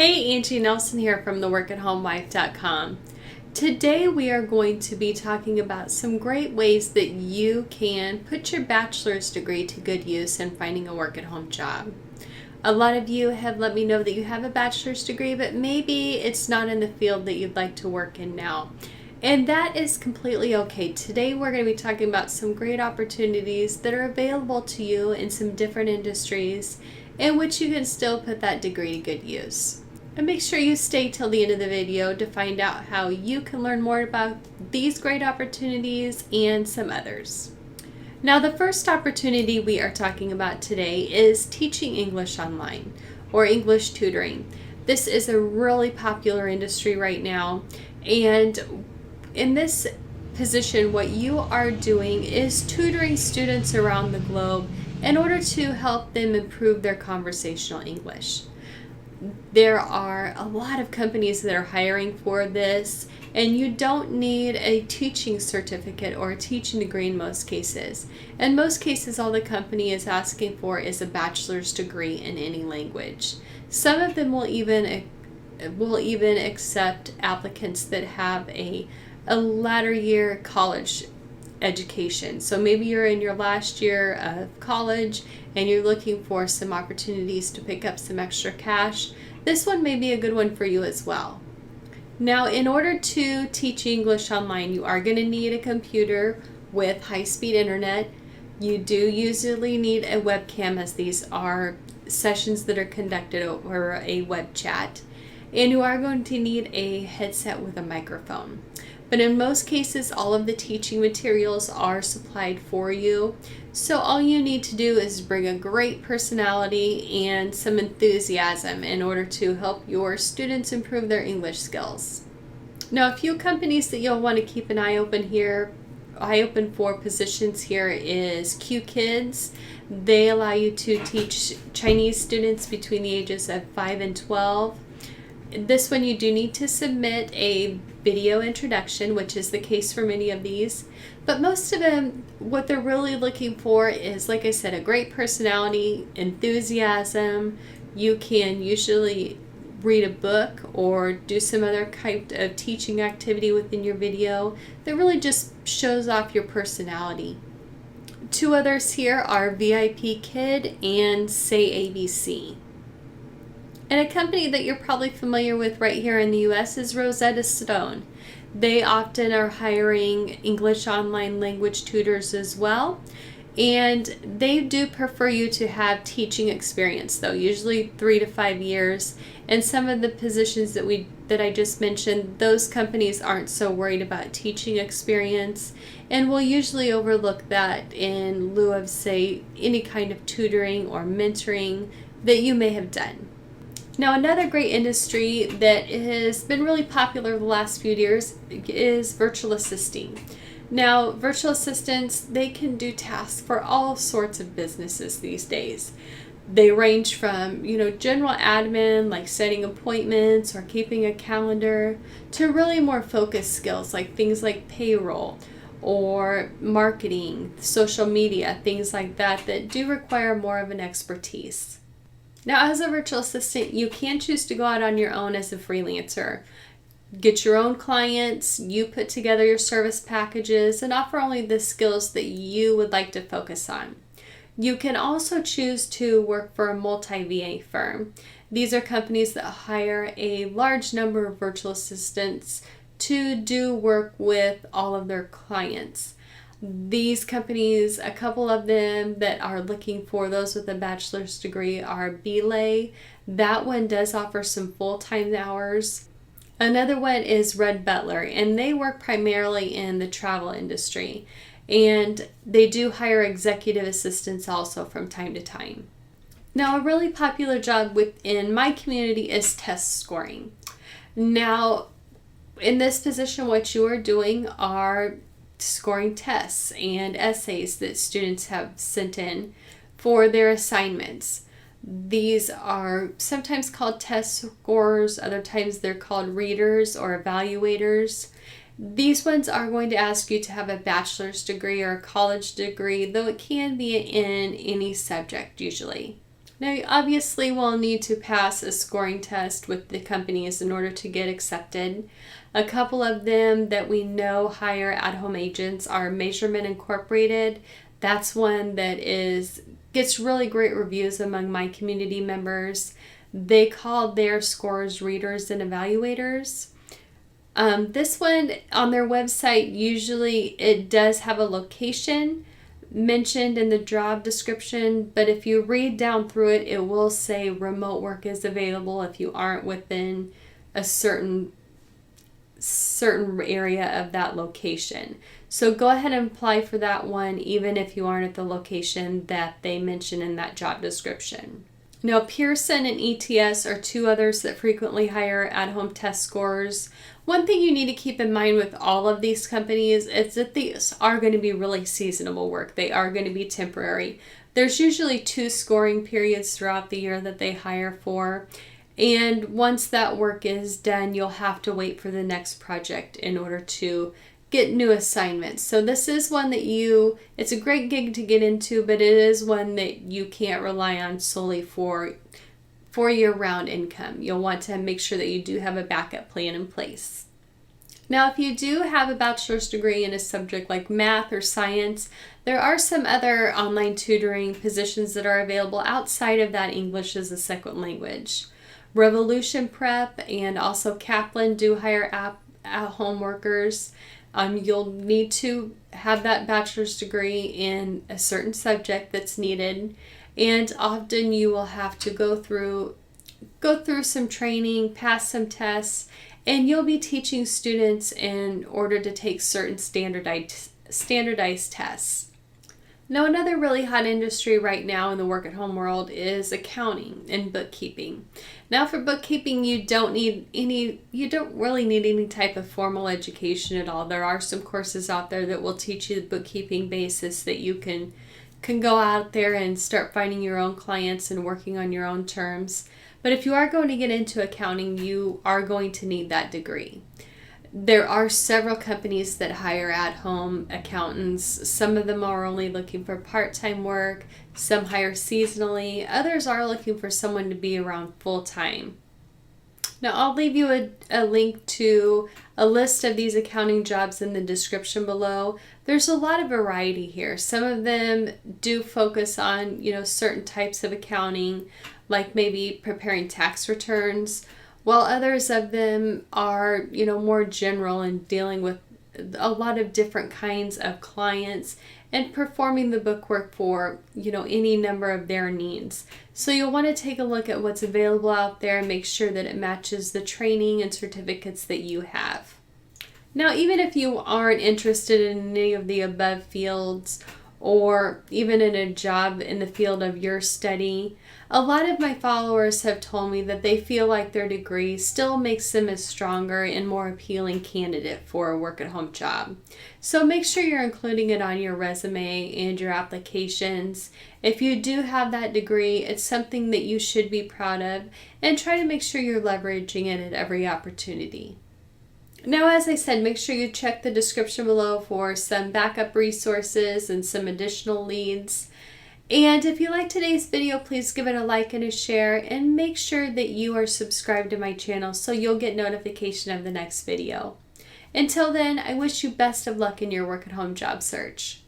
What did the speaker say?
Hey, Angie Nelson here from theworkathomewife.com. Today we are going to be talking about some great ways that you can put your bachelor's degree to good use in finding a work-at-home job. A lot of you have let me know that you have a bachelor's degree, but maybe it's not in the field that you'd like to work in now. And that is completely okay. Today we're going to be talking about some great opportunities that are available to you in some different industries in which you can still put that degree to good use. And make sure you stay till the end of the video to find out how you can learn more about these great opportunities and some others. Now, the first opportunity we are talking about today is teaching English online or English tutoring. This is a really popular industry right now, and in this position, what you are doing is tutoring students around the globe in order to help them improve their conversational English. There are a lot of companies that are hiring for this, and you don't need a teaching certificate or a teaching degree in most cases. In most cases, all the company is asking for is a bachelor's degree in any language. Some of them will even accept applicants that have a latter year college education. So maybe you're in your last year of college and you're looking for some opportunities to pick up some extra cash. This one may be a good one for you as well. Now, in order to teach English online, you are going to need a computer with high-speed internet. You do usually need a webcam, as these are sessions that are conducted over a web chat. And you are going to need a headset with a microphone. But in most cases, all of the teaching materials are supplied for you. So all you need to do is bring a great personality and some enthusiasm in order to help your students improve their English skills. Now, a few companies that you'll want to keep an eye open for positions here is Q Kids. They allow you to teach Chinese students between the ages of 5 and 12. This one you do need to submit a video introduction, which is the case for many of these. But most of them, what they're really looking for is, like I said, a great personality, enthusiasm. You can usually read a book or do some other kind of teaching activity within your video that really just shows off your personality. Two others here are VIP Kid and Say ABC. And a company that you're probably familiar with right here in the U.S. is Rosetta Stone. They often are hiring English online language tutors as well. And they do prefer you to have teaching experience, though, usually 3 to 5 years. And some of the positions that I just mentioned, those companies aren't so worried about teaching experience and will usually overlook that in lieu of, say, any kind of tutoring or mentoring that you may have done. Now, another great industry that has been really popular the last few years is virtual assisting. Now, virtual assistants, they can do tasks for all sorts of businesses these days. They range from, general admin, like setting appointments or keeping a calendar, to really more focused skills like things like payroll or marketing, social media, things like that do require more of an expertise. Now, as a virtual assistant, you can choose to go out on your own as a freelancer. Get your own clients, you put together your service packages, and offer only the skills that you would like to focus on. You can also choose to work for a multi-VA firm. These are companies that hire a large number of virtual assistants to do work with all of their clients. These companies, a couple of them that are looking for those with a bachelor's degree are Belay. That one does offer some full-time hours. Another one is Red Butler, and they work primarily in the travel industry. And they do hire executive assistants also from time to time. Now, a really popular job within my community is test scoring. Now, in this position, what you are doing are scoring tests and essays that students have sent in for their assignments. These are sometimes called test scorers, other times they're called readers or evaluators. These ones are going to ask you to have a bachelor's degree or a college degree, though it can be in any subject usually. Now, you obviously will need to pass a scoring test with the companies in order to get accepted. A couple of them that we know hire at-home agents are Measurement Incorporated. That's one that gets really great reviews among my community members. They call their scores readers and evaluators. This one on their website, usually it does have a location mentioned in the job description, but if you read down through it, it will say remote work is available if you aren't within a certain area of that location. So go ahead and apply for that one, even if you aren't at the location that they mention in that job description. Now, Pearson and ETS are two others that frequently hire at-home test scorers. One thing you need to keep in mind with all of these companies is that these are going to be really seasonal work. They are going to be temporary. There's usually 2 scoring periods throughout the year that they hire for. And once that work is done, you'll have to wait for the next project in order to get new assignments. So this is one that it's a great gig to get into, but it is one that you can't rely on solely for year-round income. You'll want to make sure that you do have a backup plan in place. Now, if you do have a bachelor's degree in a subject like math or science, there are some other online tutoring positions that are available outside of that English as a second language. Revolution Prep and also Kaplan do hire at-home workers. You'll need to have that bachelor's degree in a certain subject that's needed, and often you will have to go through some training, pass some tests, and you'll be teaching students in order to take certain standardized tests. Now, another really hot industry right now in the work-at-home world is accounting and bookkeeping. Now, for bookkeeping, you don't really need any type of formal education at all. There are some courses out there that will teach you the bookkeeping basis that you can go out there and start finding your own clients and working on your own terms. But if you are going to get into accounting, you are going to need that degree. There are several companies that hire at-home accountants. Some of them are only looking for part-time work. Some hire seasonally. Others are looking for someone to be around full-time. Now, I'll leave you a link to a list of these accounting jobs in the description below. There's a lot of variety here. Some of them do focus on, certain types of accounting, like maybe preparing tax returns, while others of them are, more general and dealing with a lot of different kinds of clients and performing the bookwork for, any number of their needs. So you'll want to take a look at what's available out there and make sure that it matches the training and certificates that you have. Now, even if you aren't interested in any of the above fields, or even in a job in the field of your study, a lot of my followers have told me that they feel like their degree still makes them a stronger and more appealing candidate for a work-at-home job. So make sure you're including it on your resume and your applications. If you do have that degree, it's something that you should be proud of, and try to make sure you're leveraging it at every opportunity. Now, as I said, make sure you check the description below for some backup resources and some additional leads. And if you like today's video, please give it a like and a share, and make sure that you are subscribed to my channel so you'll get notification of the next video. Until then, I wish you best of luck in your work-at-home job search.